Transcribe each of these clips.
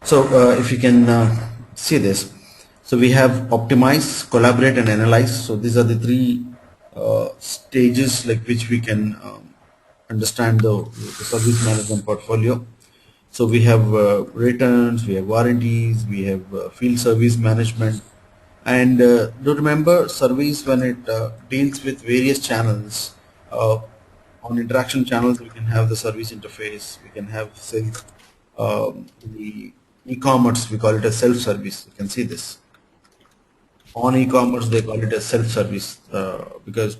So if you can see this, so we have optimize, collaborate, and analyze. So these are the three stages like which we can understand the service management portfolio. So we have returns, we have warranties, we have field service management, and do remember service when it deals with various channels. Uh, on interaction channels, we can have the service interface, we can have sales, the e-commerce, we call it a self-service. You can see this. On e-commerce, they call it a self-service because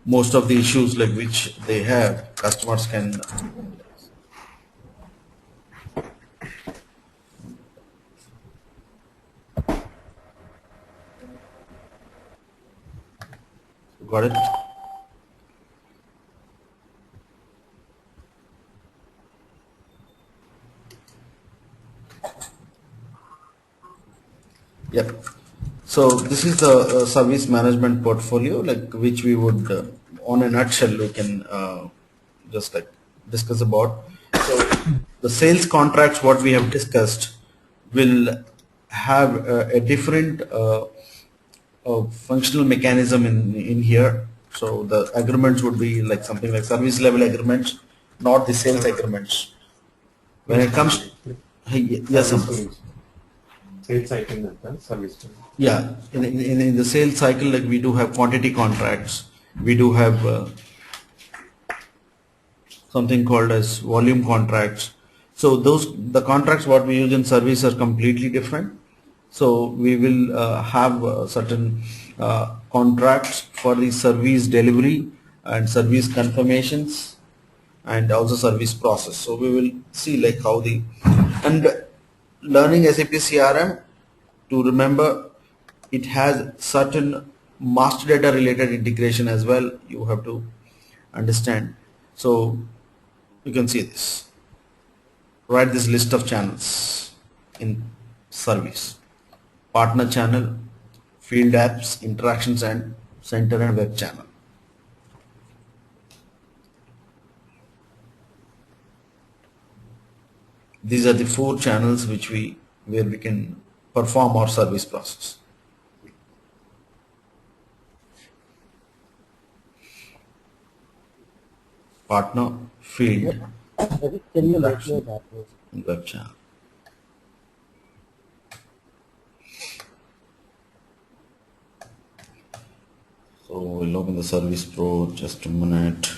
most of the issues like which they have, customers can. Got it? Yep. So this is the service management portfolio, like which we would, on a nutshell, we can just like discuss about. So the sales contracts, what we have discussed, will have a different functional mechanism in here. So the agreements would be like something like service level agreements, not the sales agreements. When it comes, yes, Sampath. Sales cycle and service. Yeah, in the sales cycle, like we do have quantity contracts, we do have something called as volume contracts. So the contracts what we use in service are completely different. So we will have certain contracts for the service delivery and service confirmations and also service process. So we will see like how the, and learning SAP CRM, to remember, it has certain master data related integration as well. You have to understand. So you can see this. Write this list of channels in service: partner channel, field apps, interactions, and center and web channel. These are the four channels where we can perform our service process. Partner, field, Can you make me that? and web channel. So we'll open the Service Pro, just a minute.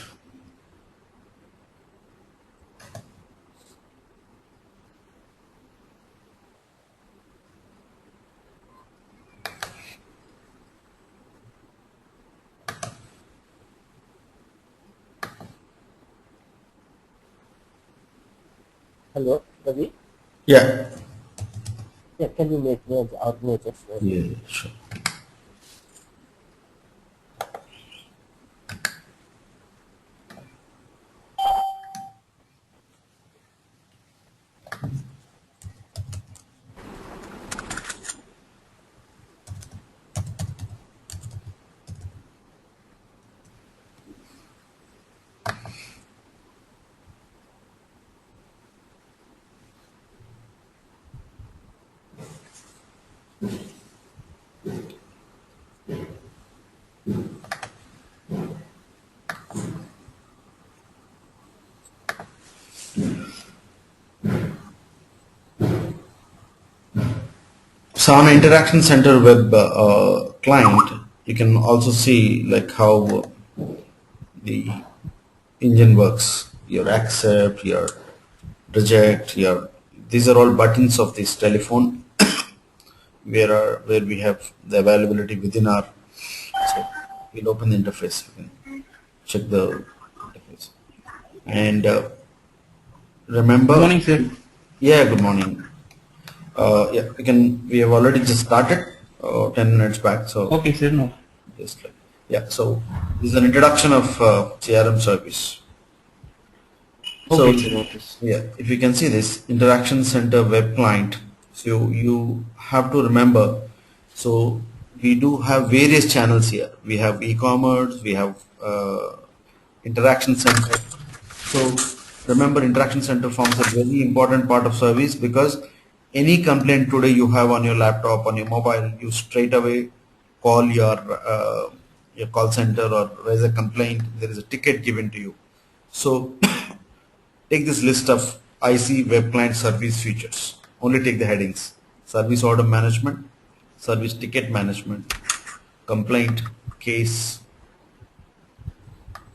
Hello, Ravi? Yeah. Yeah, can you make me out me just Yeah, sure. So on Interaction Center web client, you can also see like how the engine works. Your accept, your reject, your, these are all buttons of this telephone where we have the availability within our. So we'll open the interface. You can check the interface and remember. Good morning, sir. Yeah, good morning. Yeah, we have already just started 10 minutes back. So Okay, sir. No. just like, yeah, so this is an introduction of CRM service. So Okay, sir. Okay. yeah, if you can see this Interaction Center web client, so you have to remember, so we do have various channels here. We have e-commerce, we have Interaction Center. So remember, Interaction Center forms a very important part of service because any complaint today you have on your laptop, on your mobile, you straight away call your call center or raise a complaint. There is a ticket given to you. So take this list of IC web client service features. Only take the headings: service order management, service ticket management, complaint, case.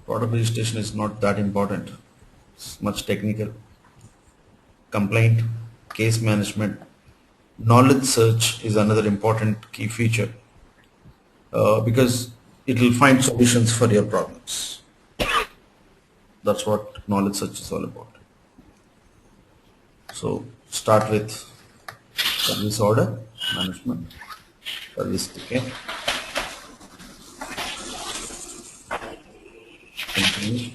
Product registration is not that important. It's much technical. Complaint, case management, knowledge search is another important key feature because it will find solutions for your problems. That's what knowledge search is all about. So start with service order management, service ticket, continue.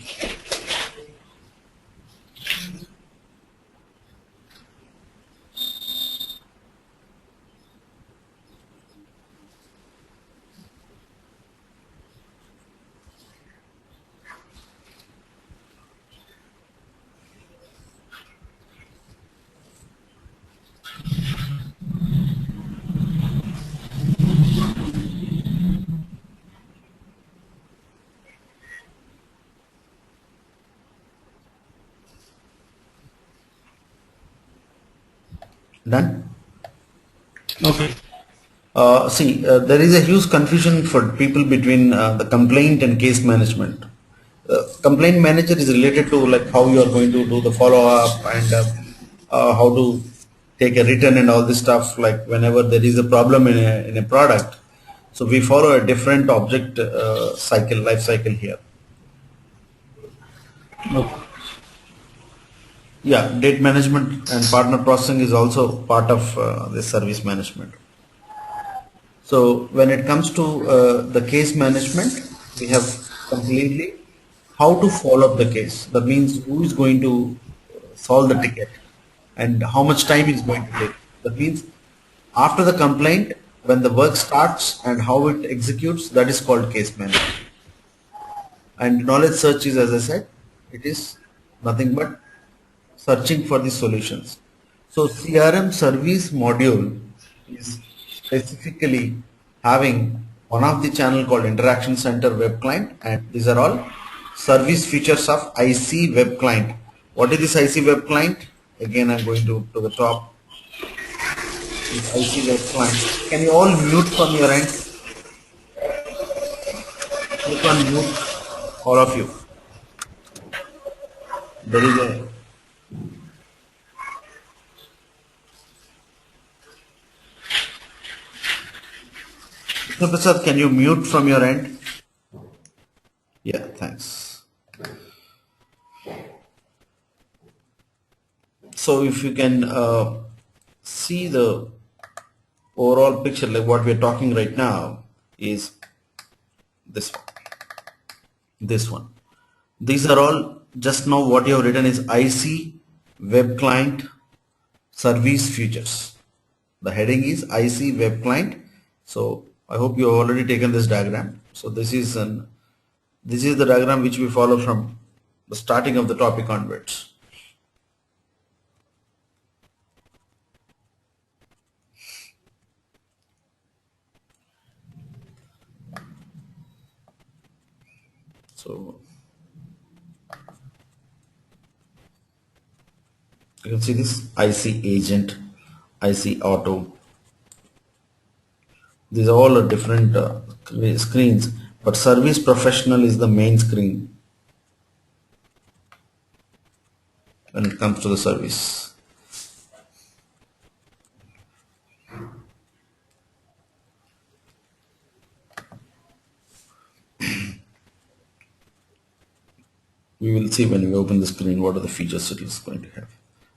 Done? Okay. There is a huge confusion for people between the complaint and case management. Complaint manager is related to like how you are going to do the follow up and how to take a return and all this stuff. Like whenever there is a problem in a product, so we follow a different object life cycle here. Okay. Yeah, date management and partner processing is also part of the service management. So when it comes to the case management, we have completely how to follow up the case. That means who is going to solve the ticket and how much time is going to take. That means after the complaint, when the work starts and how it executes, that is called case management. And knowledge search is, as I said, it is nothing but searching for the solutions. So CRM service module is specifically having one of the channel called Interaction Center Web Client, and these are all service features of IC Web Client. What is this IC Web Client? Again, I'm going to the top. This IC Web Client. Can you all mute from your end? Click on mute, all of you. There is a Mr. Prasad, can you mute from your end? Yeah, thanks. So if you can see the overall picture, like what we're talking right now is this one. This one. These are all just now what you have written is IC Web Client Service Features. The heading is IC Web Client. So I hope you have already taken this diagram. So this is the diagram which we follow from the starting of the topic onwards. So you can see this IC agent, IC auto. These are all different screens, but service professional is the main screen when it comes to the service. We will see when we open the screen what are the features it is going to have.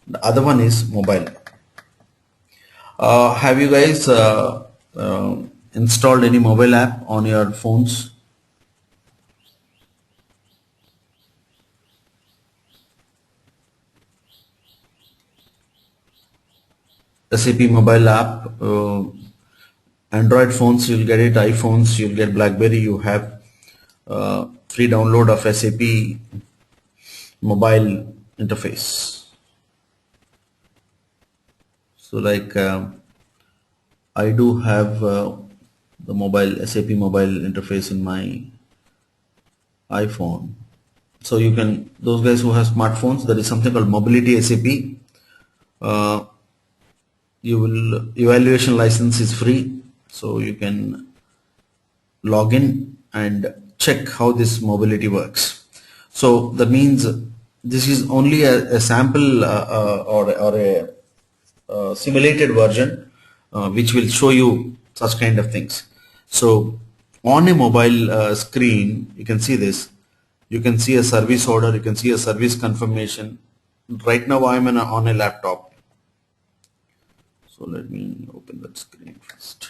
The other one is mobile. Have you guys installed any mobile app on your phones? SAP mobile app, Android phones you'll get it, iPhones you'll get BlackBerry, you have free download of SAP mobile interface. So like I do have the mobile SAP mobile interface in my iPhone. So you can, those guys who have smartphones, there is something called Mobility SAP. Uh, you will, evaluation license is free, so you can log in and check how this mobility works. So that means this is only a sample or a simulated version which will show you such kind of things. So on a mobile screen, you can see this. You can see a service order, you can see a service confirmation. Right now I am on a laptop. So let me open that screen first.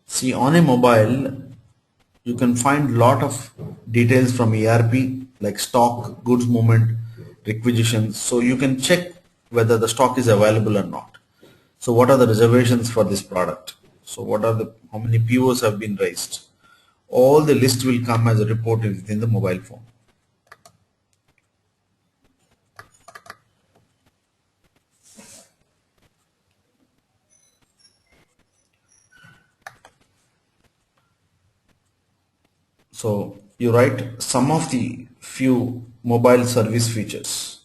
See, on a mobile, you can find lot of details from ERP like stock, goods movement, requisitions. So you can check whether the stock is available or not. So what are the reservations for this product? So what are the, how many POs have been raised? All the list will come as a report within the mobile phone. So you write some of the few mobile service features.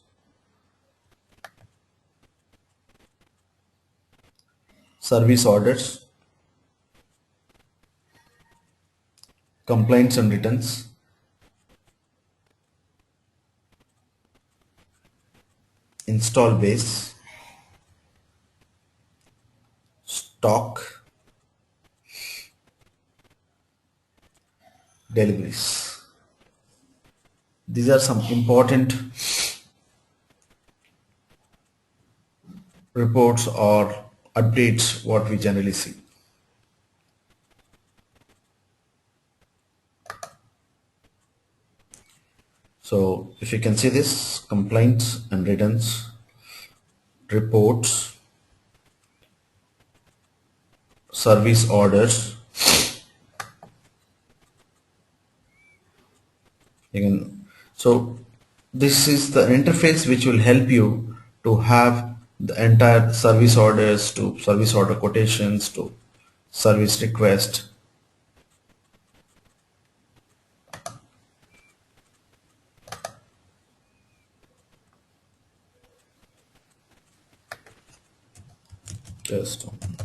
Service orders, complaints and returns, install base, stock, deliveries. These are some important reports or updates what we generally see. So if you can see this, complaints and returns, reports, service orders, you can, so this is the interface which will help you to have the entire service orders to service order quotations to service request. Just a minute.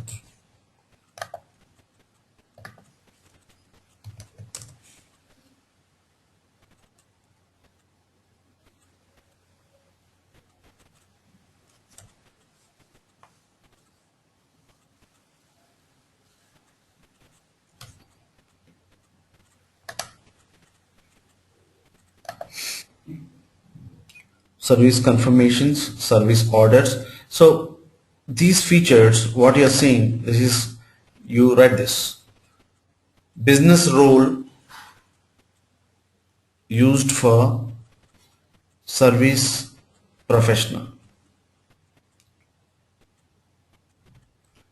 Service confirmations, service orders. So these features, what you're seeing, this is, you write this, business rule used for service professional.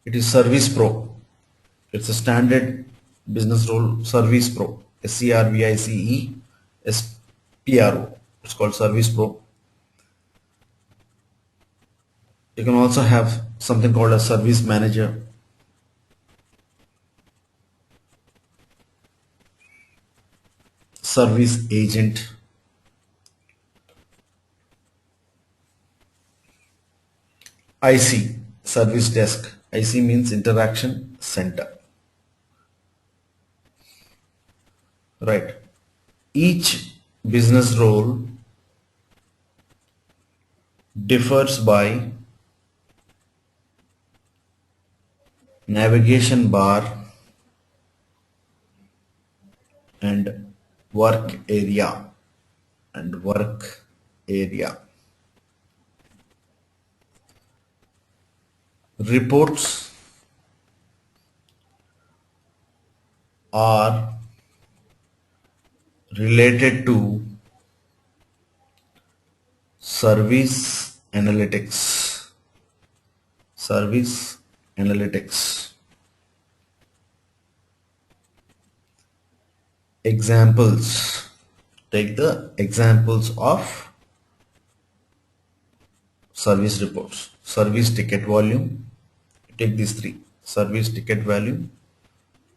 It is Service Pro. It's a standard business rule, Service Pro, SCRVICE It's called Service Pro. You can also have something called a service manager, service agent, IC, service desk. IC means interaction center. Right. Each business role differs by navigation bar and work area and work area. Reports are related to service analytics. Service analytics. Examples. Take the examples of service reports. Service ticket volume. Take these three. Service ticket value,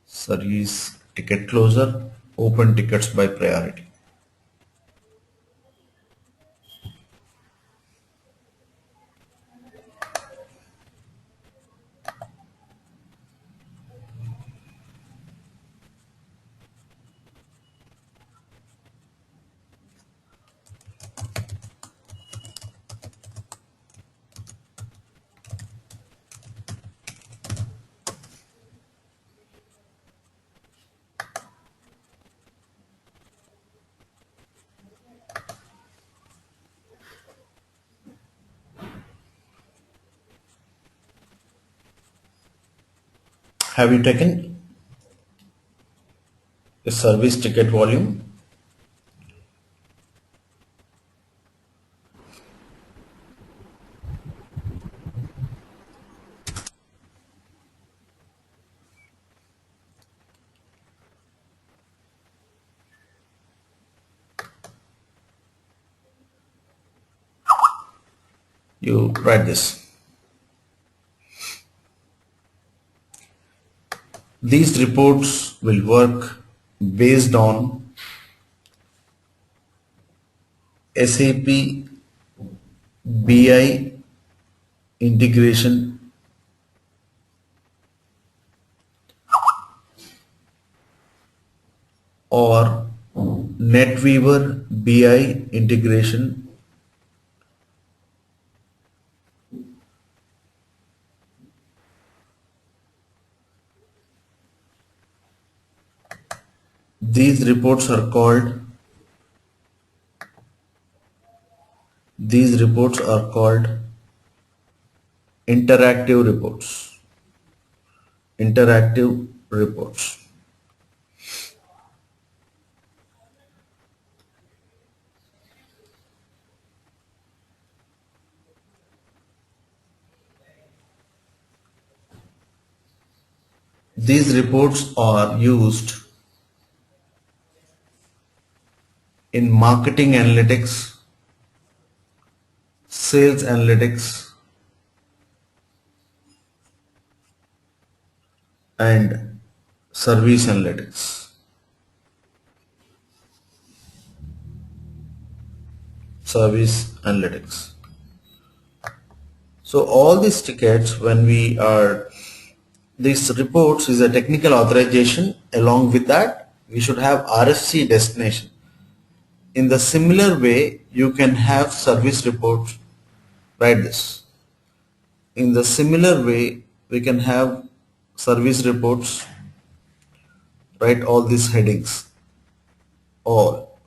service ticket closure, open tickets by priority. Have you taken the service ticket volume? You write this. These reports will work based on SAP BI integration or NetWeaver BI integration. These reports are called interactive reports. Interactive reports. These reports are used in marketing analytics, sales analytics, and service analytics. Service analytics. So all these tickets, when we are, these reports is a technical authorization. Along with that, we should have RFC destination. In the similar way, you can have service reports. Write this. In the similar way, we can have service reports. Write all these headings. All.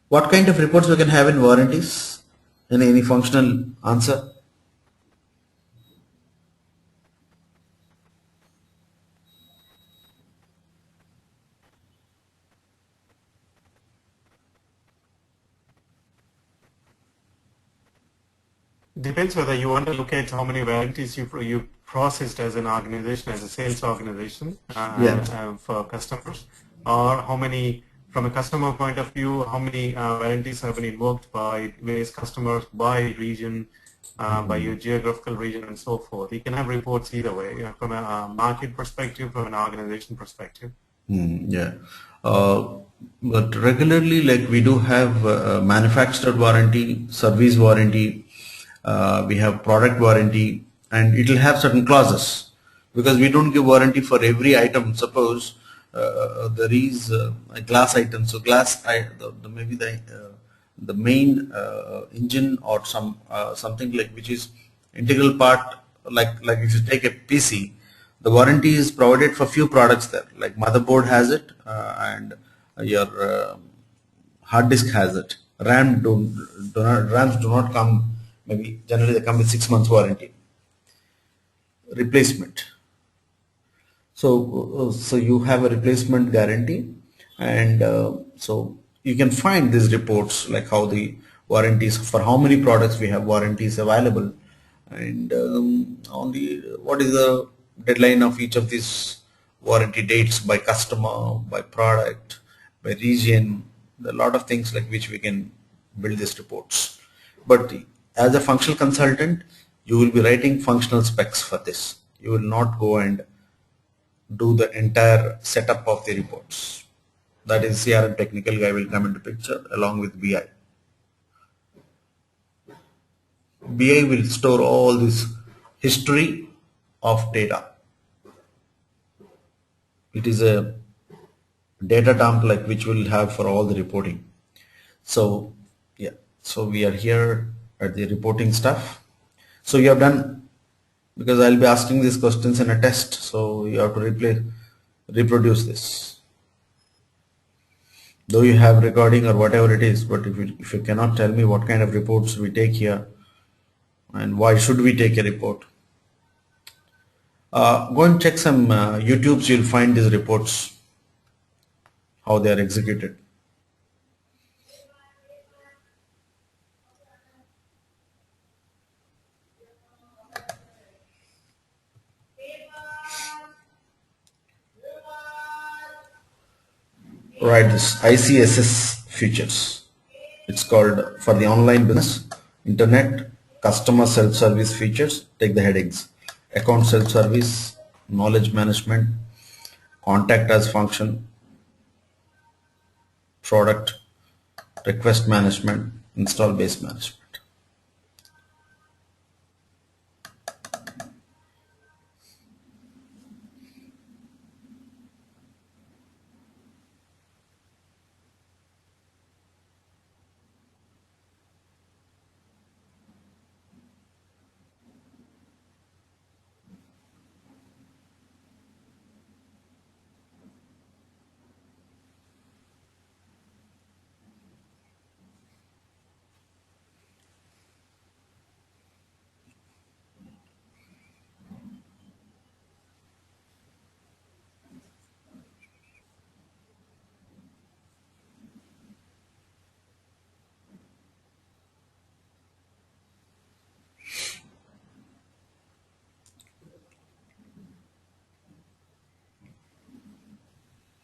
What kind of reports we can have in warranties? Any functional answer? Depends whether you want to look at how many warranties you processed as an organization, as a sales organization for customers, or how many, from a customer point of view, how many warranties have been invoked by various customers, by region, by your geographical region, and so forth. You can have reports either way, from a market perspective, from an organization perspective. Yeah. But regularly, like we do have manufactured warranty, service warranty, we have product warranty, and it will have certain clauses because we don't give warranty for every item. Suppose there is a glass item, so glass, maybe the main engine or something like which is integral part, like if you take a PC, the warranty is provided for few products there, like motherboard has it, and your hard disk has it. RAMs do not come. Maybe generally they come with 6 months warranty replacement. So you have a replacement guarantee, and so you can find these reports like how the warranties, for how many products we have warranties available, and on the what is the deadline of each of these warranty dates by customer, by product, by region. There are a lot of things like which we can build these reports. But as a functional consultant, you will be writing functional specs for this. You will not go and do the entire setup of the reports. That is, CRM technical guy will come into picture along with BI. BI will store all this history of data. It is a data dump like which we'll have for all the reporting. So yeah, so we are here at the reporting stuff. So you have done, because I'll be asking these questions in a test, so you have to reproduce this. Though you have recording or whatever it is, but if you cannot tell me what kind of reports we take here and why should we take a report, go and check some YouTubes. You'll find these reports, how they are executed. Right, this ICSS features. It's called for the online business, internet, customer self-service features. Take the headings: account self-service, knowledge management, contact as function, product, request management, install base management.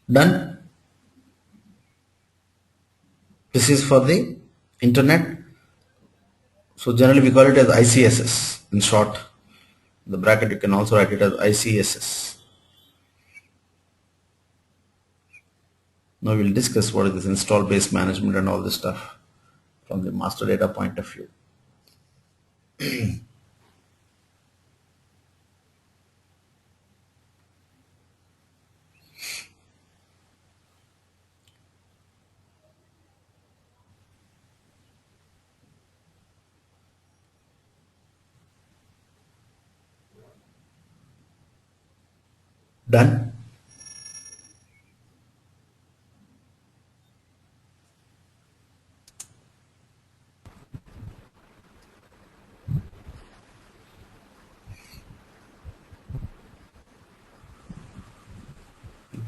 Done. This is for the internet. So generally we call it as ICSS in short. The bracket you can also write it as ICSS. Now we'll discuss what is this install base management and all this stuff from the master data point of view. Done.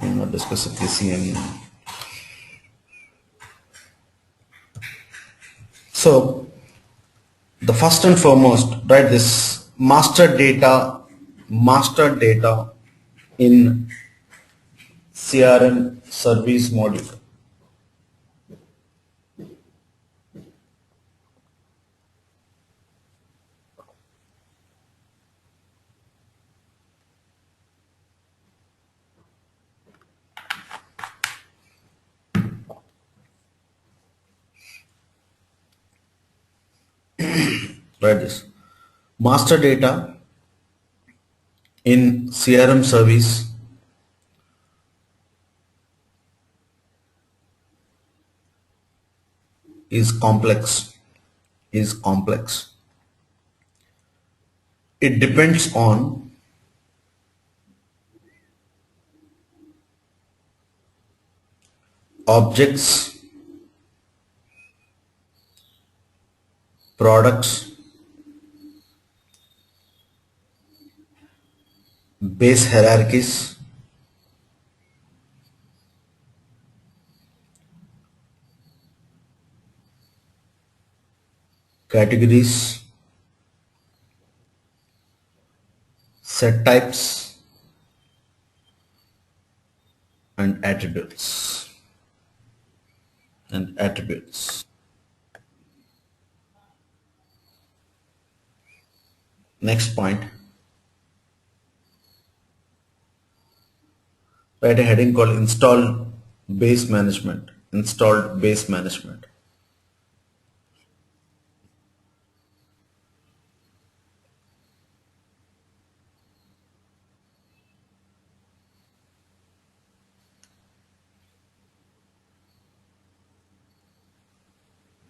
We will not discuss it this evening. So the first and foremost, right, this master data in CRM service module. Right, this master data in CRM service is complex. It depends on objects, products, base hierarchies, categories, set types, and attributes. Next point, write a heading called installed base management. Installed base management.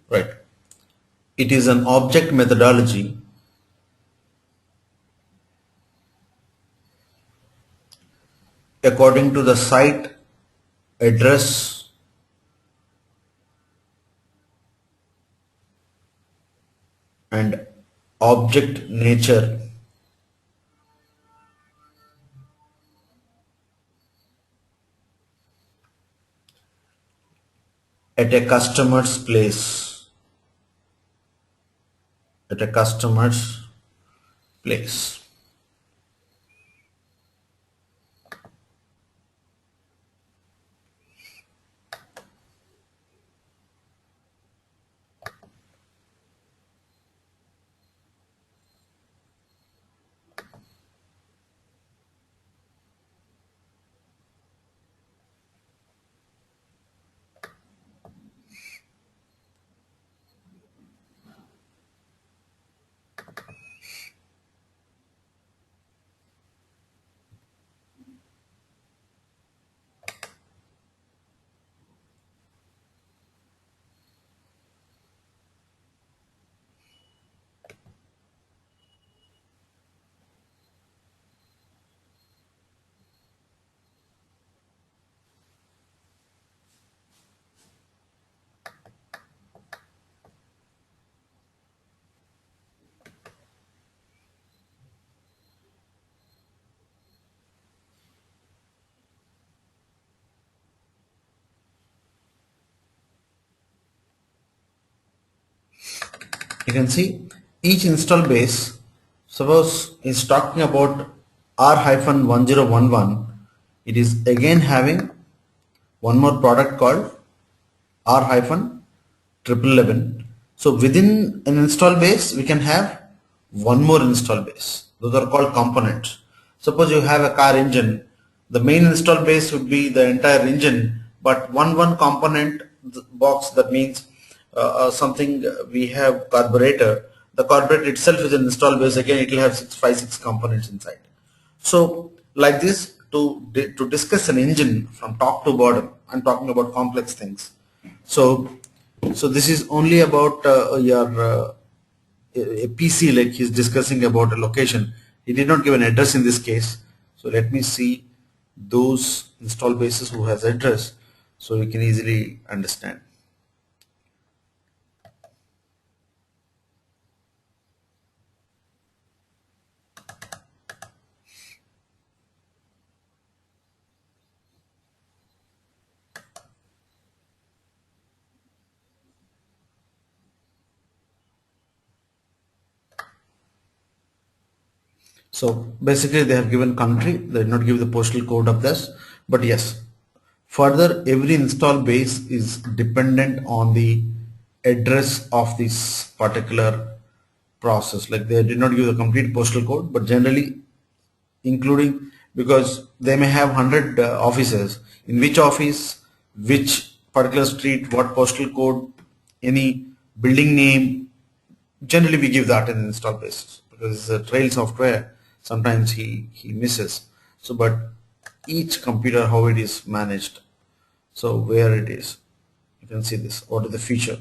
Right. It is an object methodology according to the site address and object nature at a customer's place. At a customer's place. You can see each install base, suppose is talking about R-1011, it is again having one more product called R-1111. So within an install base, we can have one more install base. Those are called components. Suppose you have a car engine, the main install base would be the entire engine, but one component box, that means something we have carburetor. The carburetor itself is an install base. Again, it will have 6 components inside. So like this, to discuss an engine from top to bottom, I'm talking about complex things. So this is only about a PC, like he's discussing about a location. He did not give an address in this case. So let me see those install bases who has address, so we can easily understand. So basically they have given country, they did not give the postal code of this, but yes, further every install base is dependent on the address of this particular process. Like they did not give the complete postal code, but generally including, because they may have 100 offices, in which office, which particular street, what postal code, any building name, generally we give that in install basis, because it's a trail software, sometimes he misses. So but each computer, how it is managed, so where it is, you can see this, what is the feature,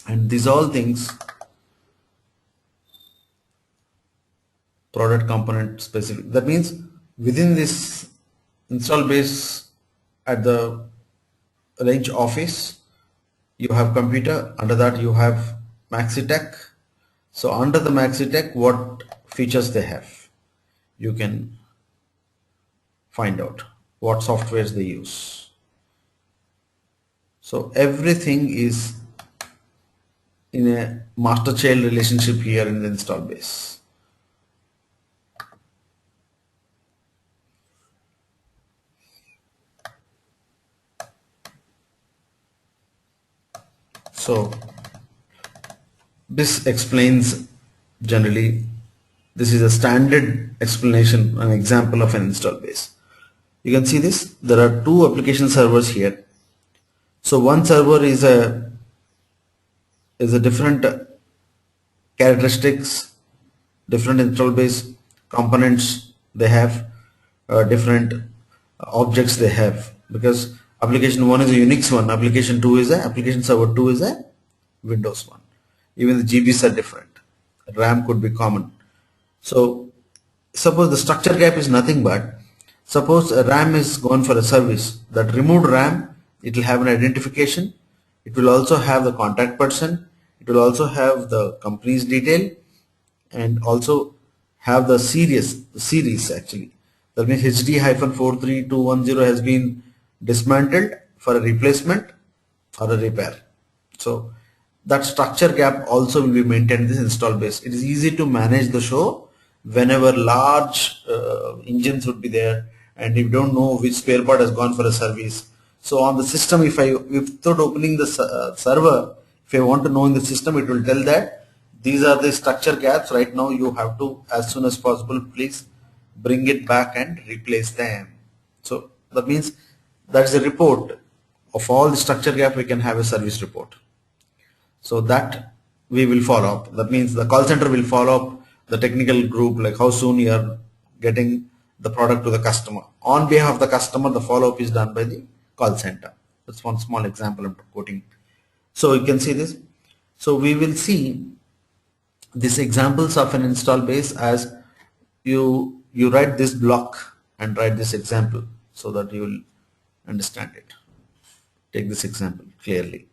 and these all things product component specific. That means within this install base at the range office, you have computer, under that you have MaxiTech. So under the MaxiTech, what features they have, you can find out what softwares they use. So everything is in a master-child relationship here in the install base. So this explains generally, this is a standard explanation, an example of an install base. You can see this, there are two application servers here. So one server is a different characteristics, different install base components they have, different objects they have, because application 1 is a Unix one, application 2 is a application server 2 is a Windows one. Even the GBs are different. RAM could be common. So suppose the structure gap is nothing but, suppose a RAM is gone for a service, that removed RAM, it will have an identification, it will also have the contact person, it will also have the company's detail, and also have the series actually. That means HD-43210 has been dismantled for a replacement or a repair. So that structure gap also will be maintained in this install base. It is easy to manage the show whenever large engines would be there and you don't know which spare part has gone for a service. So on the system, if without opening the server, if I want to know in the system, it will tell that these are the structure gaps. Right now you have to, as soon as possible, please bring it back and replace them. So that means that's a report of all the structure gap. We can have a service report. So that we will follow up. That means the call center will follow up the technical group, like how soon you are getting the product to the customer. On behalf of the customer, the follow up is done by the call center. That's one small example I'm quoting. So you can see this. So we will see these examples of an install base as you write this block and write this example so that you will understand it. Take this example clearly.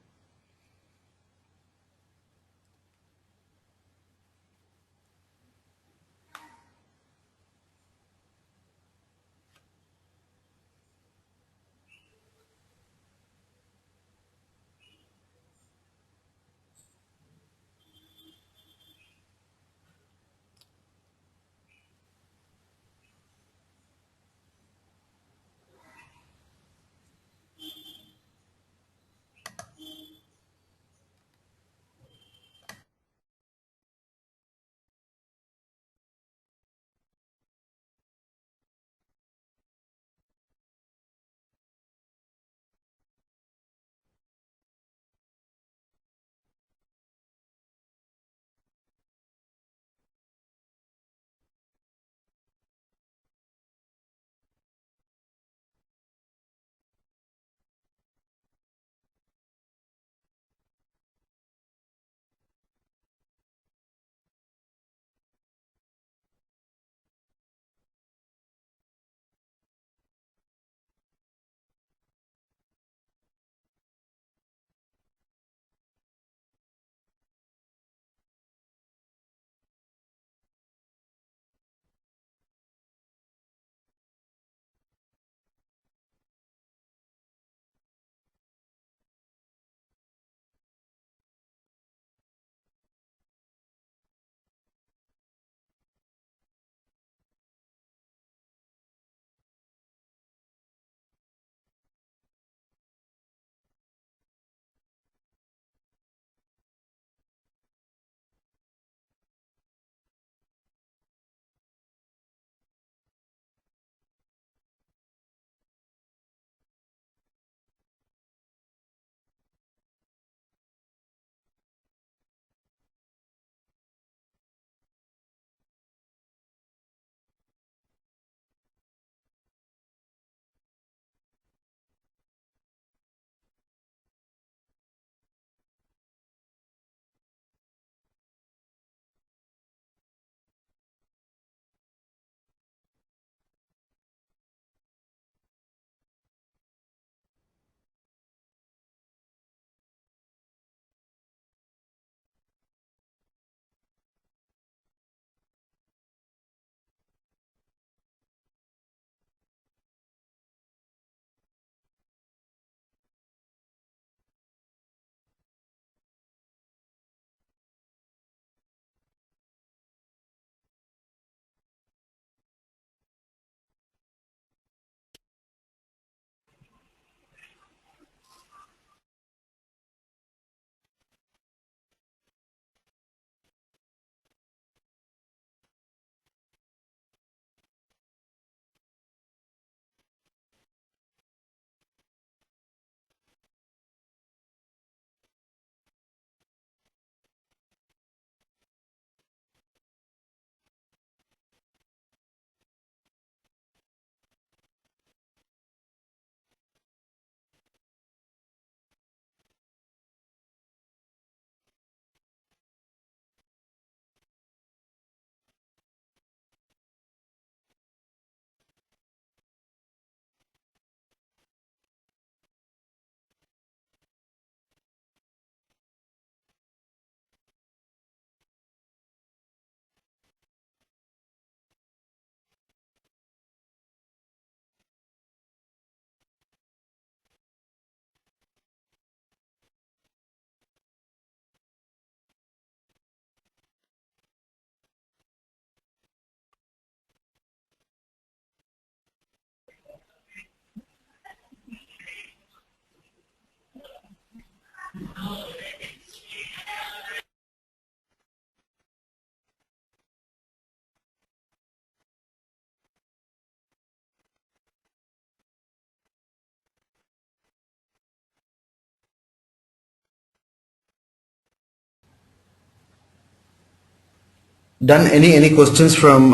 Done. Any questions from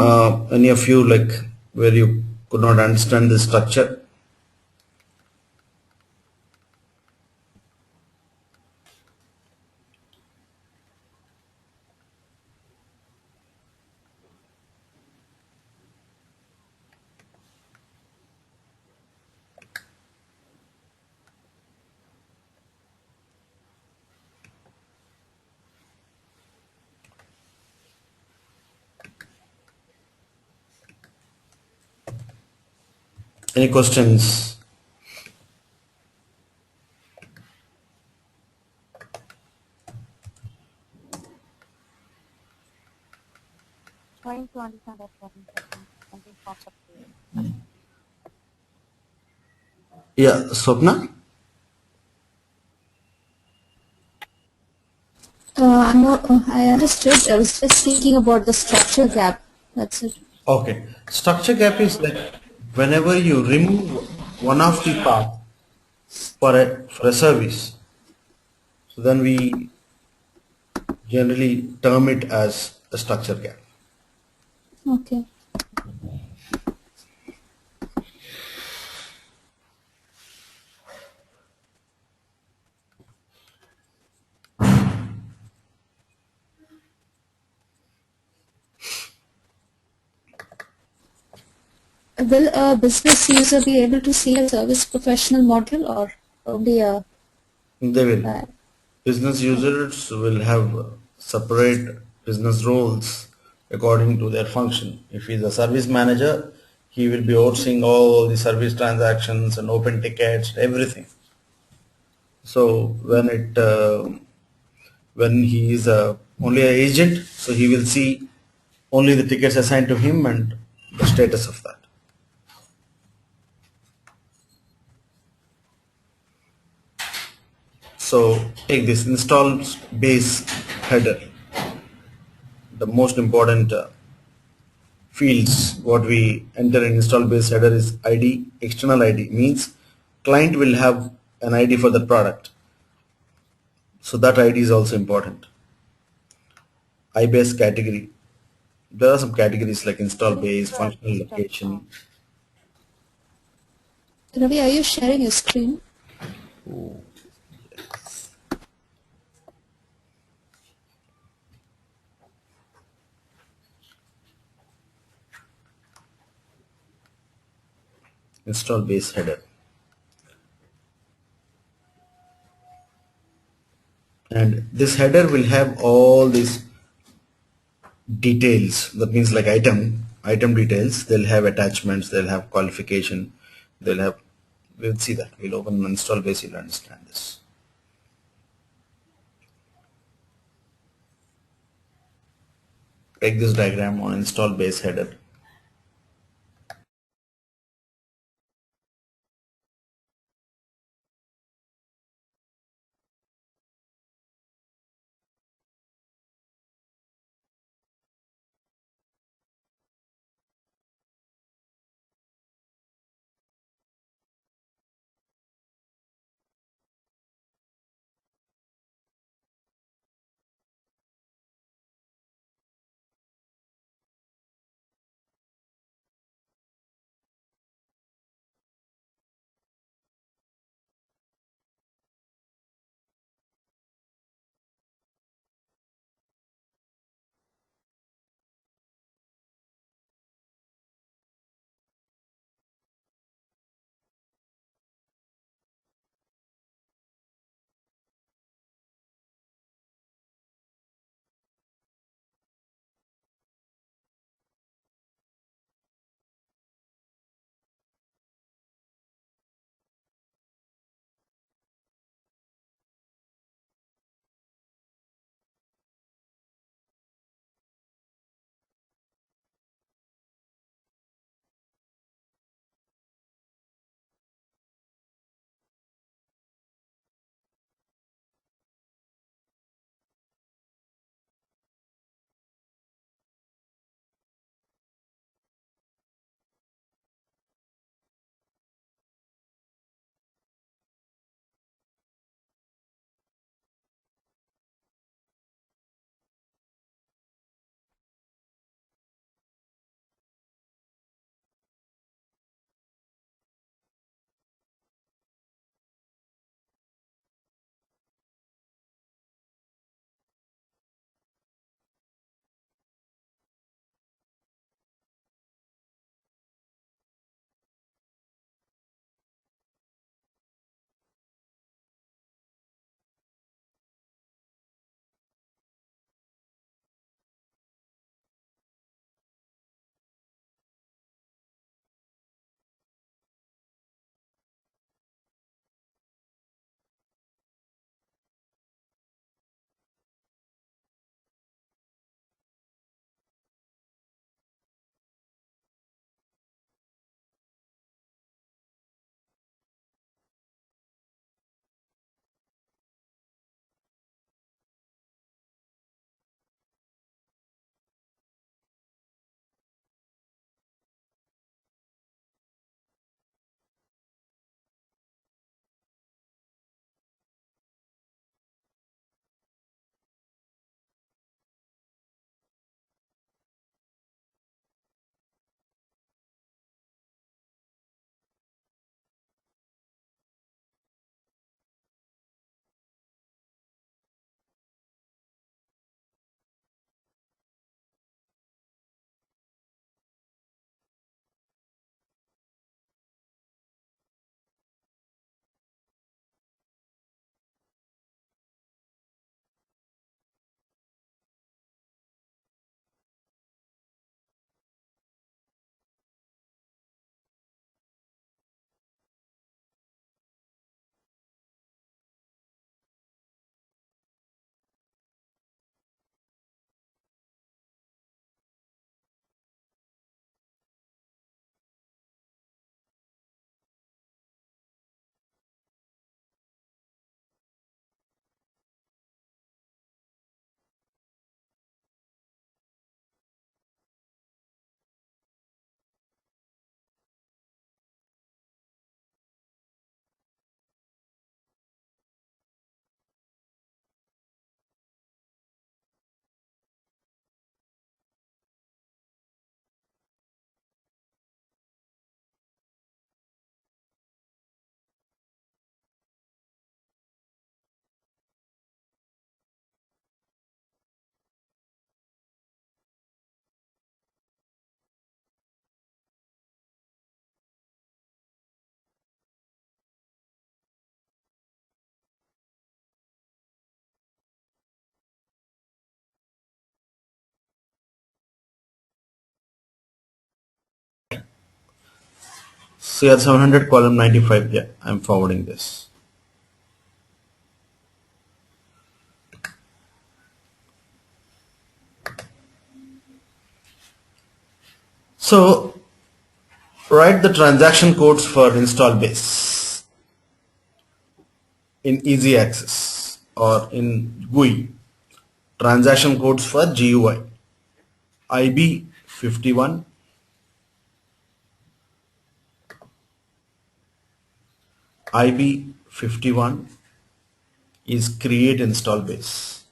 any of you, like where you could not understand the structure? Any questions? Trying to understand that one second. Something popped up here. Yeah, Swapna? I understood. I was just thinking about the structure gap. That's it. Okay. Structure gap is like whenever you remove one of the path for a service, so then we generally term it as a structure gap. Okay. Will a business user be able to see a service professional module or only a? They will. Uh, Business users will have separate business roles according to their function. If he's a service manager, he will be overseeing all the service transactions and open tickets, everything. So when he is only an agent, so he will see only the tickets assigned to him and the status of that. So take this install base header. The most important fields what we enter in install base header is ID. External ID means client will have an ID for the product. So that ID is also important. IBase category. There are some categories like install Getting base, feedback functional from location. Ravi, are you sharing your screen? Install base header. And this header will have all these details. That means like item details. They'll have attachments, they'll have qualification, they'll have, we'll see that. We'll open install base, you'll understand this. Take this diagram on install base header. CR700 column 95. Yeah, I'm forwarding this. So write the transaction codes for install base in easy access or in GUI. Transaction codes for GUI. IB51, IB51 is create install base.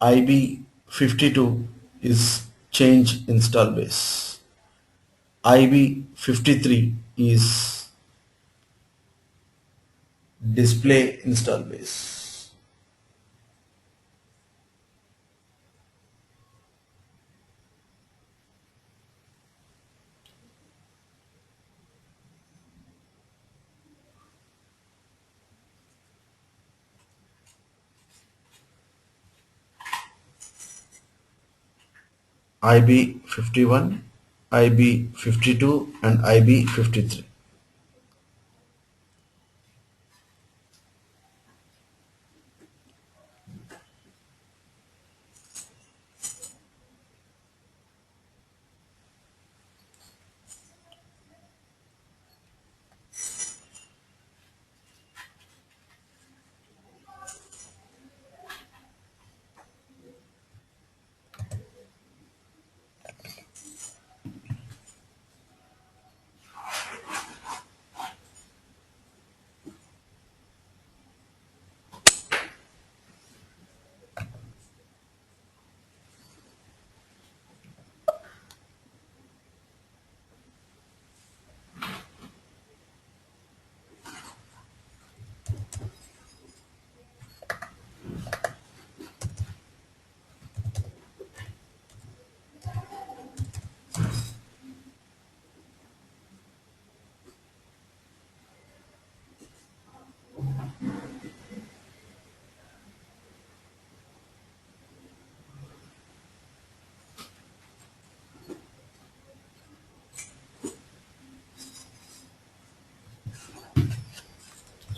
IB52 is change install base. IB53 is display install base. IB51, IB52 and IB53.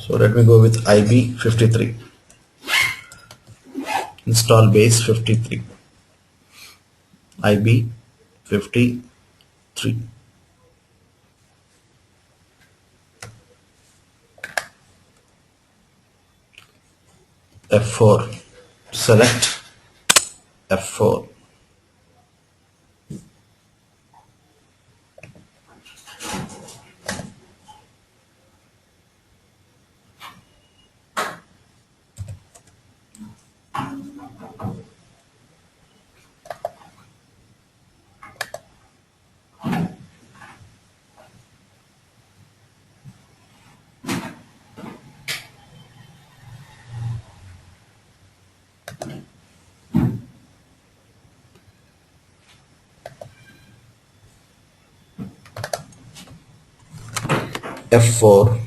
So let me go with IB53. Install base 53. IB53. F4. Select F4. F4.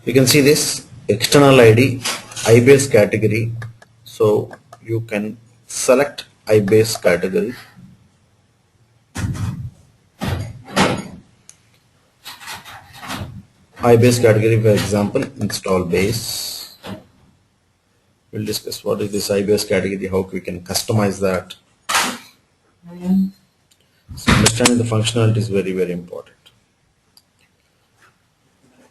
You can see this external ID, IBase category. So you can select IBase category. IBase category, for example, install base. We'll discuss what is this IBase category, how we can customize that. So understanding the functionality is very, very important.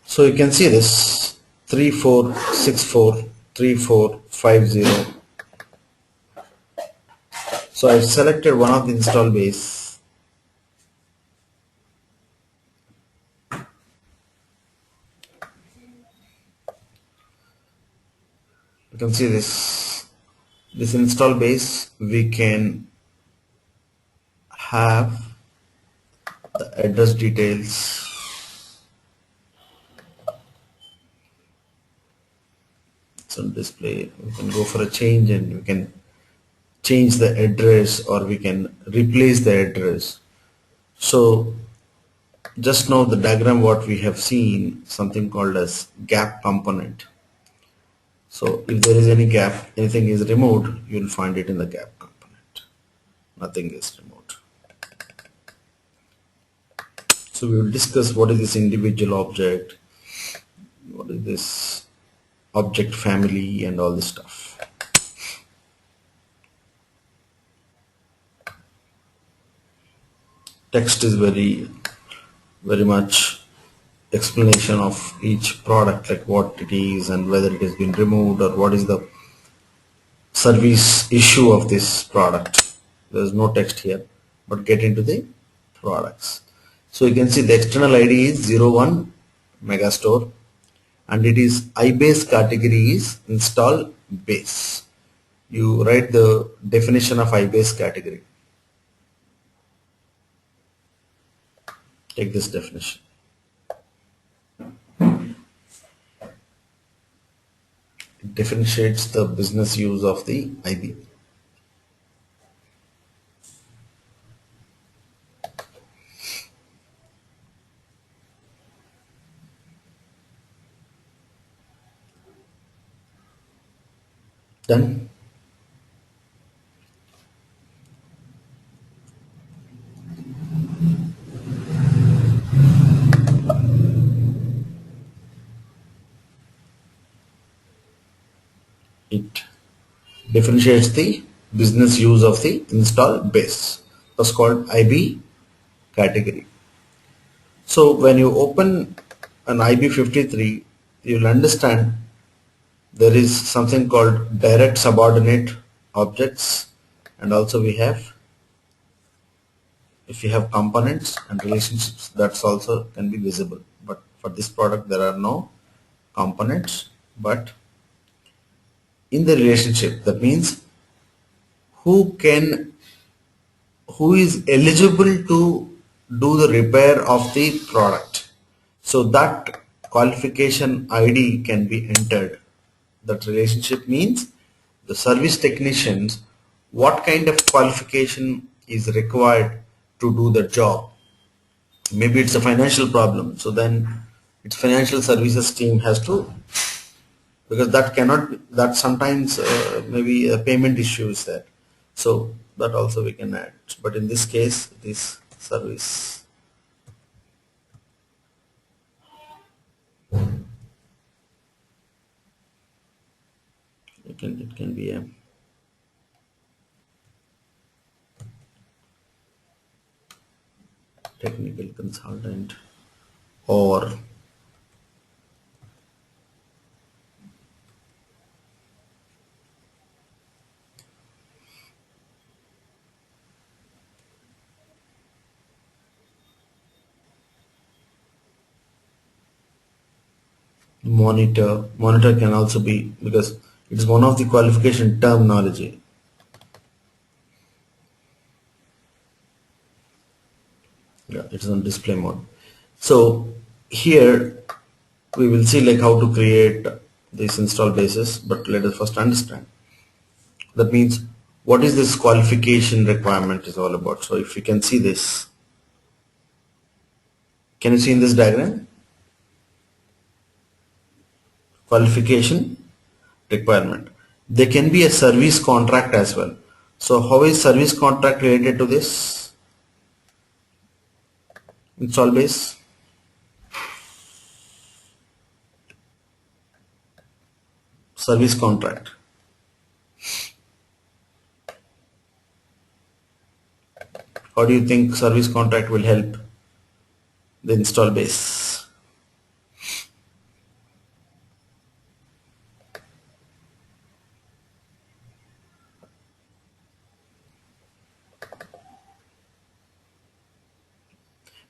So you can see this 3464 3450. So I've selected one of the install base. You can see this install base. We can have the address details. It's on display. We can go for a change and we can change the address or we can replace the address. So just now the diagram what we have seen, something called as gap component. So if there is any gap, anything is removed, you will find it in the gap component. Nothing is removed. So So we will discuss what is this individual object, what is this object family, and all this stuff. Text is very much explanation of each product, like what it is and whether it has been removed or what is the service issue of this product. There is no text here, but get into the products. So you can see the external ID is 01 Megastore, and it is iBase category is install base. You write the definition of iBase category. Take this definition. It differentiates the business use of the IB. Done? It differentiates the business use of the install base. That's called IB category. So when you open an IB53, you'll understand there is something called direct subordinate objects, and also we have, if you have components and relationships, that's also can be visible. But for this product there are no components, but in the relationship, that means who is eligible to do the repair of the product. So that qualification ID can be entered. That relationship means the service technicians, what kind of qualification is required to do the job. Maybe it's a financial problem, so then its financial services team has to, because that sometimes maybe a payment issue is there. So that also we can add. But in this case, this service. It can be a technical consultant or monitor. Monitor can also be, because it is one of the qualification terminology. Yeah, it is on display mode. So here we will see like how to create this install basis, but let us first understand. That means what is this qualification requirement is all about. So if you can see this, can you see in this diagram? Qualification requirement. There can be a service contract as well. So how is service contract related to this install base? Service contract. How do you think service contract will help the install base?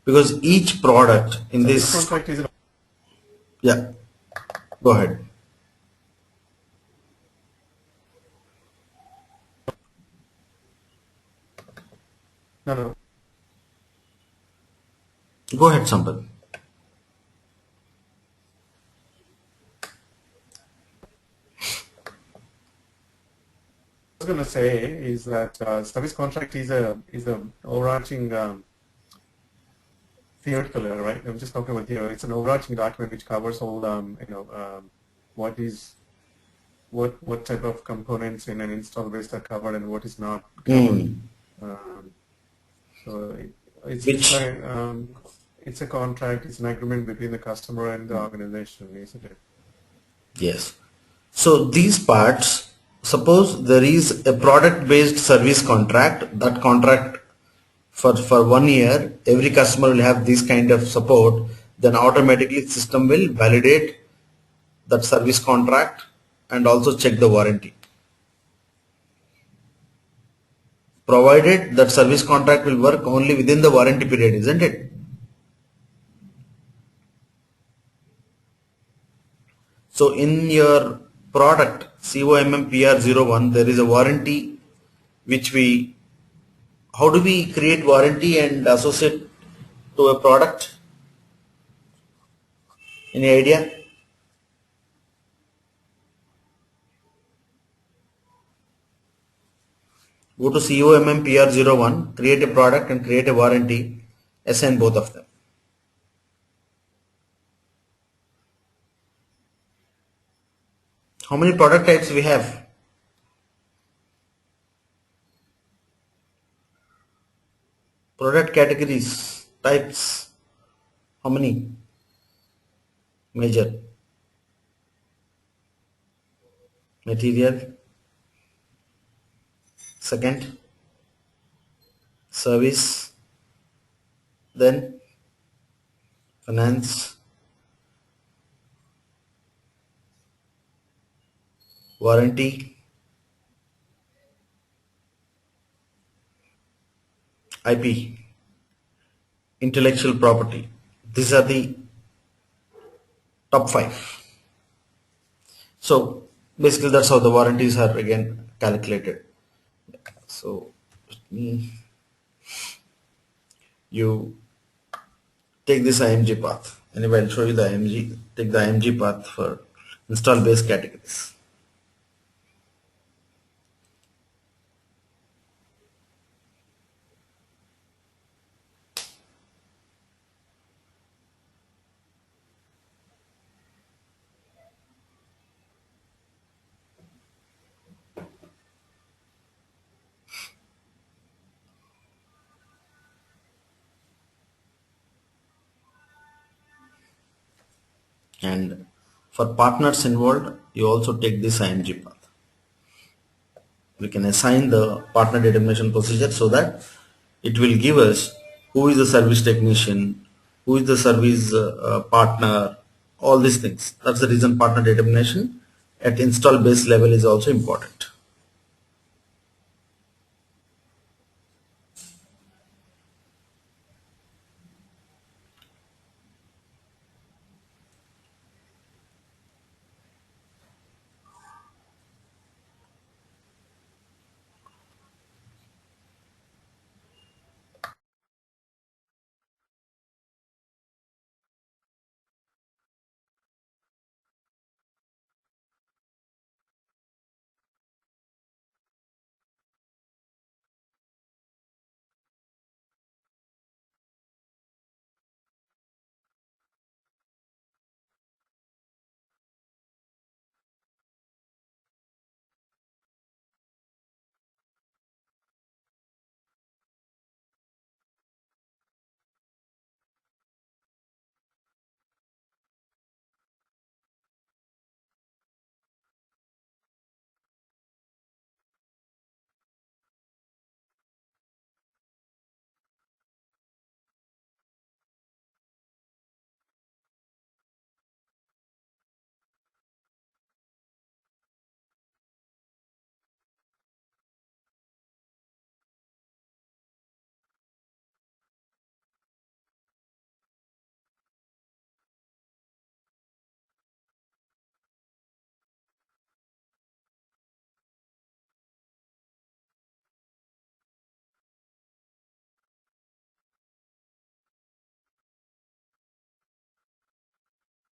Because each product in this contract is yeah, go ahead. no. Go ahead, Sampath. I was going to say is that service contract is a overarching theoretical, right? I'm just talking about here. It's an overarching document which covers all what type of components in an install base are covered and what is not covered. So it's Which It's a contract, it's an agreement between the customer and the organization, isn't it? Yes. So these parts, suppose there is a product based service contract, that contract for 1 year, every customer will have this kind of support, then automatically system will validate that service contract and also check the warranty. Provided that service contract will work only within the warranty period, isn't it? So in your product COMMPR01, there is a warranty which we, how do we create warranty and associate to a product? Any idea? Go to COMMPR01, create a product and create a warranty, assign both of them. How many product types we have? Product categories, types, how many? Major. Material. Second, service. Then finance, warranty, IP, intellectual property. These are the top five. So basically that's how the warranties are again calculated. So you take this IMG path. Anyway, I'll show you the IMG. Take the IMG path for install base categories. And for partners involved, you also take this IMG path. We can assign the partner determination procedure so that it will give us who is the service technician, who is the service partner, all these things. That's the reason partner determination at install base level is also important.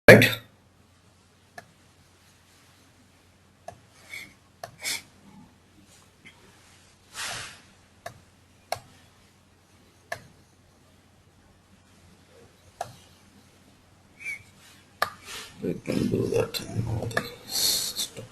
Right? We can do that in all the system.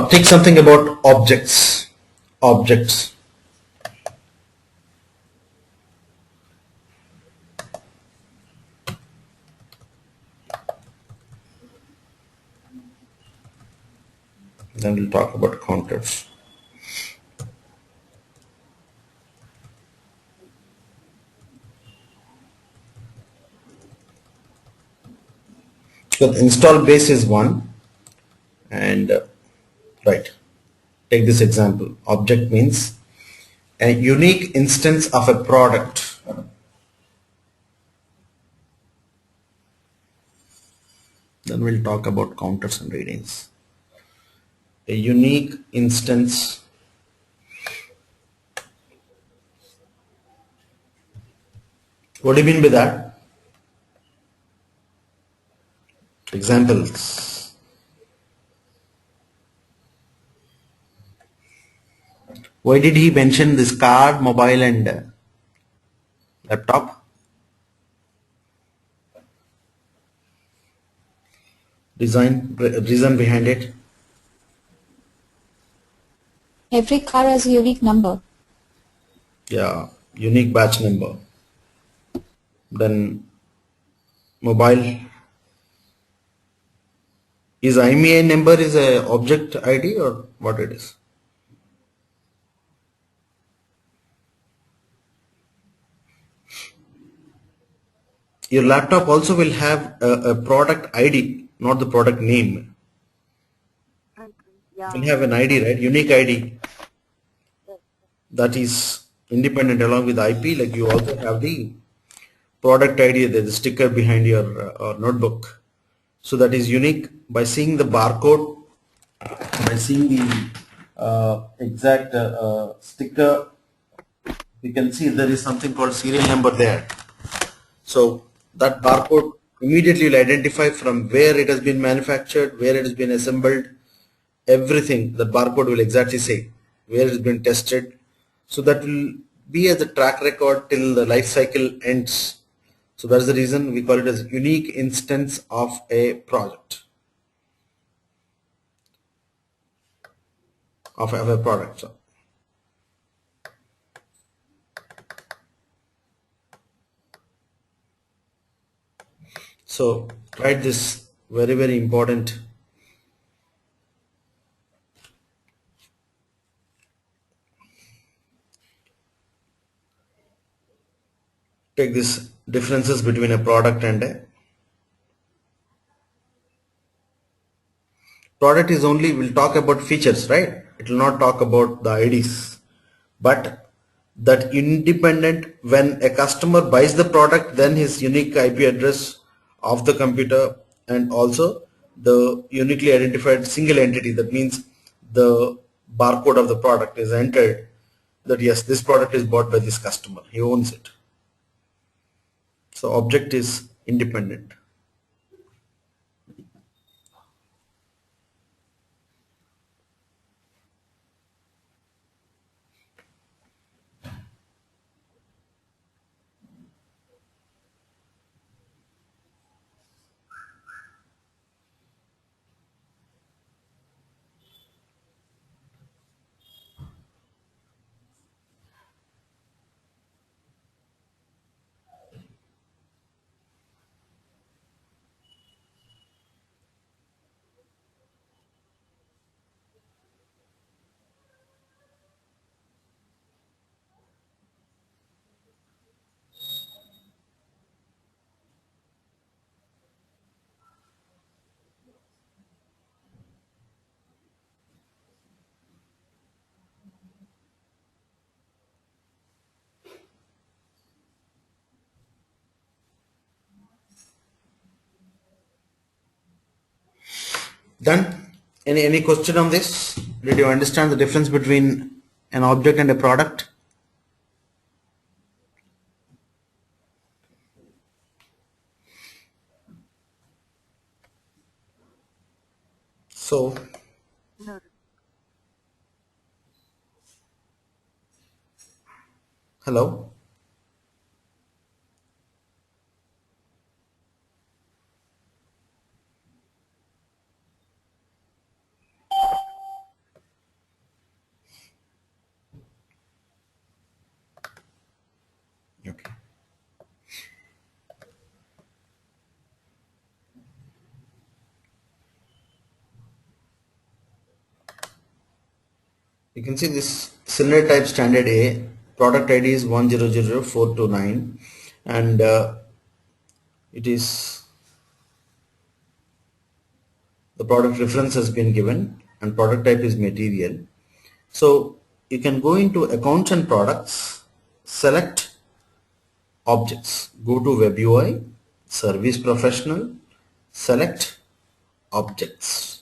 Take something about objects. Objects. Then we'll talk about counters. So the install base is one, and right. Take this example. Object means a unique instance of a product. Then we'll talk about counters and readings. A unique instance. What do you mean by that? Examples. Why did he mention this car, mobile, and laptop? Reason behind it. Every car has a unique number. Yeah, unique batch number. Then mobile. Is IMEI number is a object ID or what it is? Your laptop also will have a product ID, not the product name. Yeah. It will have an ID, right? Unique ID that is independent along with IP. Like you also have the product ID, the sticker behind your notebook. So that is unique. By seeing the barcode, by seeing the exact sticker, you can see there is something called serial number there. So that barcode immediately will identify from where it has been manufactured, where it has been assembled, everything. That barcode will exactly say where it has been tested. So that will be as a track record till the life cycle ends. So that's the reason we call it as unique instance of a project, of a product. So write this, very, very important. Take this differences between a product and a product is only, we'll talk about features, right? It will not talk about the IDs. But that independent, when a customer buys the product, then his unique IP address of the computer and also the uniquely identified single entity, that means the barcode of the product is entered, that yes, this product is bought by this customer, he owns it. So object is independent. Done? Any question on this? Did you understand the difference between an object and a product. So No. hello. Okay. You can see this cylinder type standard A, product ID is 1000429, and it is the product reference has been given and product type is material. So you can go into accounts and products, select objects, go to web UI, service professional, select objects.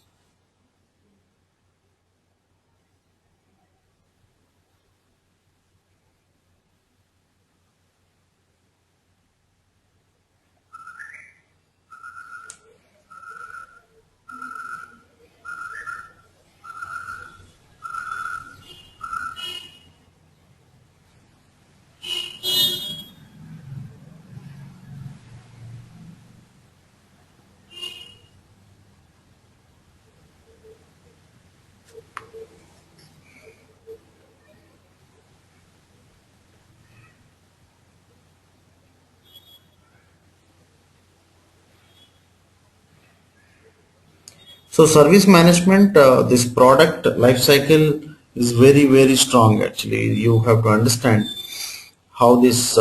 So service management, this product life cycle is very strong actually. You have to understand how this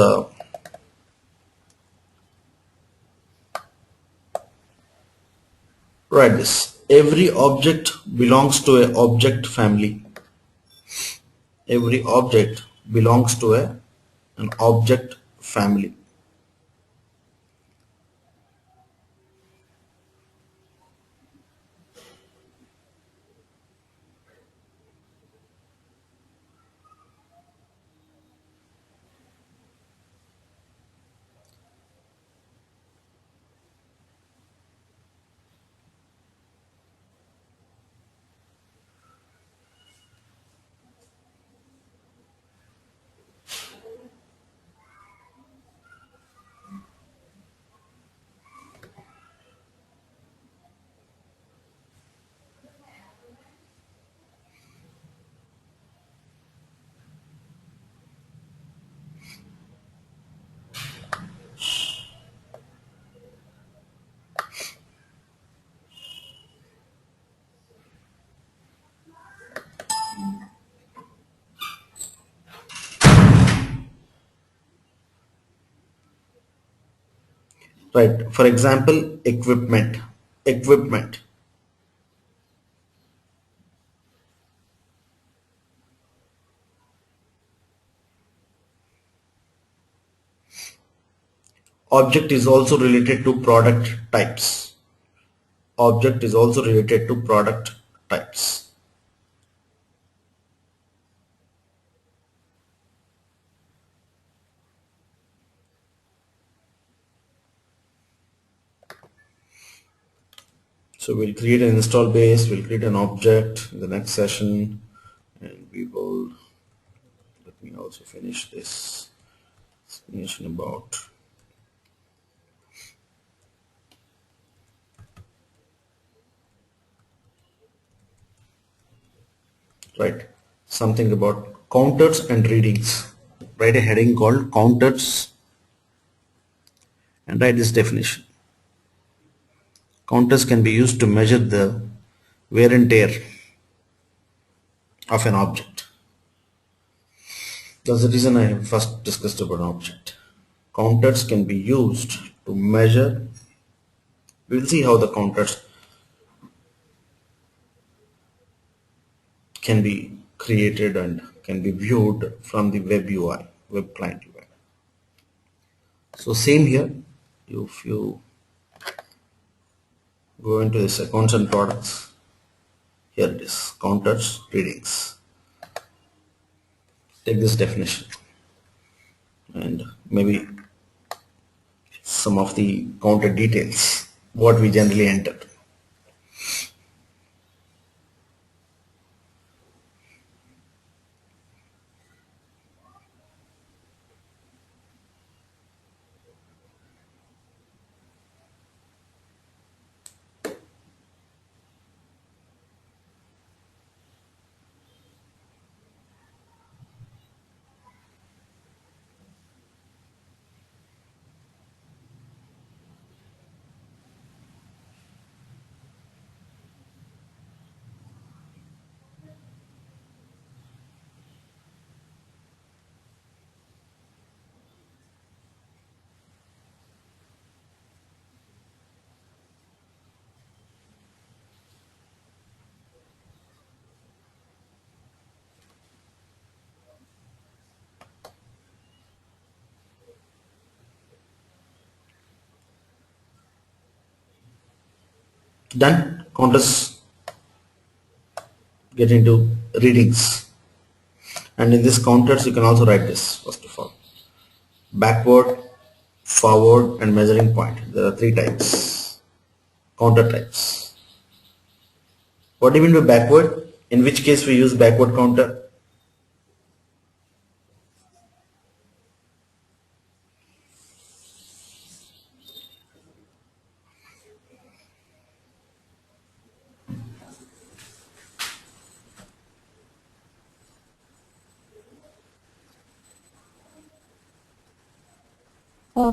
write this. Every object belongs to a object family. Every object belongs to an object family. Right. For example, equipment. Equipment. Object is also related to product types. Object is also related to product types. So we'll create an install base, we'll create an object in the next session, and we will, let me also finish this explanation about, right, something about counters and readings. Write a heading called counters and write this definition. Counters can be used to measure the wear and tear of an object. That's the reason I have first discussed about an object. Counters can be used to measure. We will see how the counters can be created and can be viewed from the web UI, web client UI. So same here, if you go into this accounts and products, here it is, counters, readings. take this definition and maybe some of the counter details, what we generally enter. Done. Counters get into readings, and in this counters you can also write this first of all: backward, forward, and measuring point. There are three types, counter types. What do you mean by backward? In which case we use backward counter?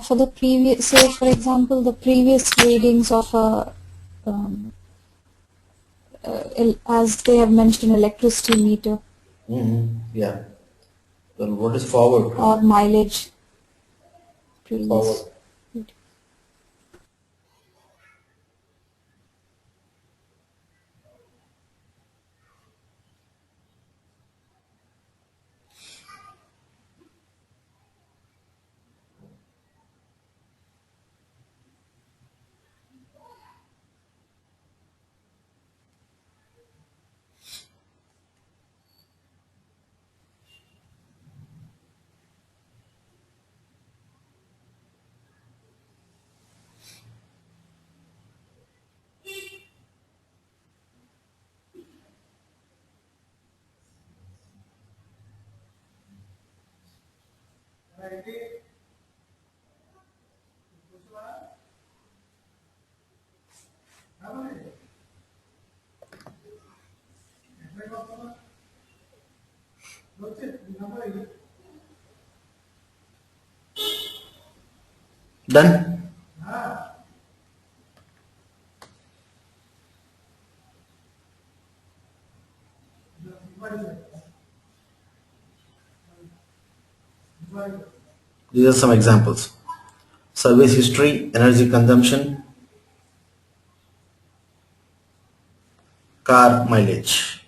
For the previous, say for example, the previous readings of a, as they have mentioned, electricity meter Yeah. Then what is forward? or mileage. Previous. Forward. Done. These are some examples: service history, energy consumption, car mileage.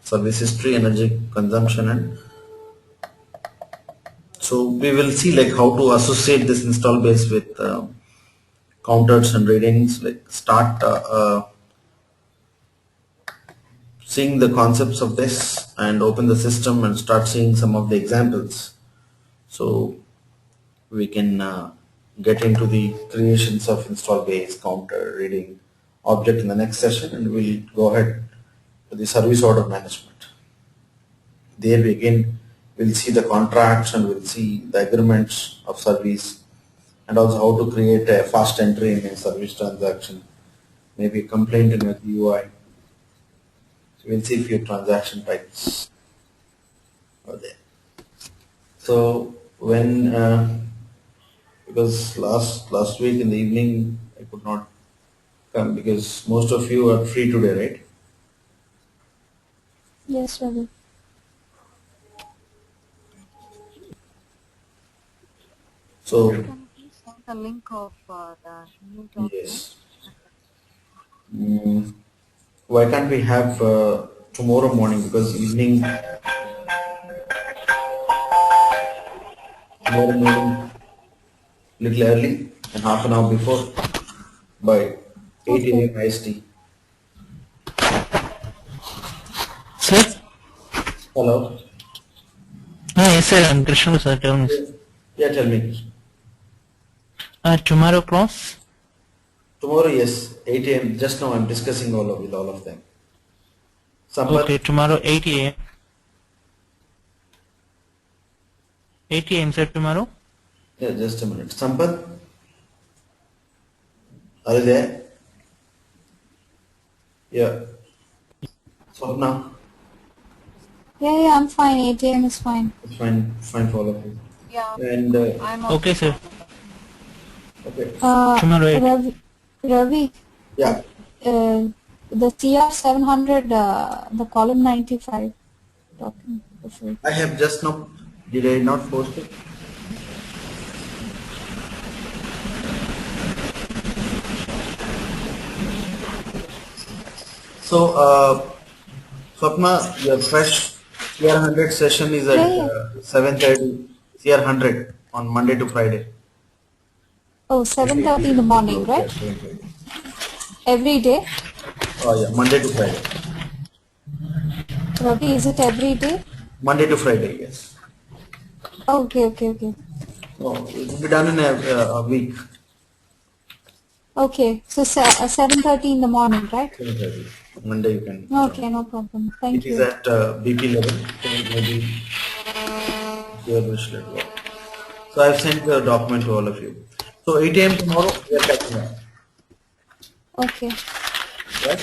Service history, energy consumption, and so we will see like how to associate this install base with counters and readings. Like start seeing the concepts of this and open the system and start seeing some of the examples. So we can get into the creations of install base, counter, reading, object in the next session, and we'll go ahead to the service order management. There we again will see the contracts and we'll see the agreements of service, and also how to create a fast entry in a service transaction, maybe a complaint in a UI. So we'll see a few transaction types are there. So when because last week in the evening I could not come because most of you are free today, right? Yes, Ravi. So Can you please send the link of the new document? yes. Why can't we have tomorrow morning, because evening, tomorrow morning little early and half an hour before by 8 Okay. a.m. IST. Sir? Hello. Yes, sir. I'm Krishna, sir. Tell me. Yeah, tell me. Tomorrow class? Tomorrow, yes, 8 a.m. Just now I'm discussing with all of them. Sampath? Okay, tomorrow 8 a.m. 8 a.m. sir, tomorrow? Yeah, just a minute. Sampath? Are you there? Yeah. Swapna? Yeah, I'm fine. 8 a.m. is fine. It's fine for all of you. Yeah, And, I'm Okay, sir. okay. Tomorrow 8. Ravi, Yeah. the CR 700, the column 95 document. I have just now, did I not post it? So, Swapna, your fresh CR100 session is at Yeah. 7:30, CR100 on Monday to Friday. Oh, 7:30 in the morning, Yeah, right? 7:30. Every day? Oh yeah, Monday to Friday. Ravi, is it every day? Monday to Friday, yes. Okay. Oh, it will be done in a week. Okay, so 7:30 in the morning, right? 7:30. Monday you can Okay, join. no problem. It Thank is you. at BP level, so maybe your wish level. So I've sent the document to all of you. So 8 a.m. tomorrow we are catching up, Okay. right?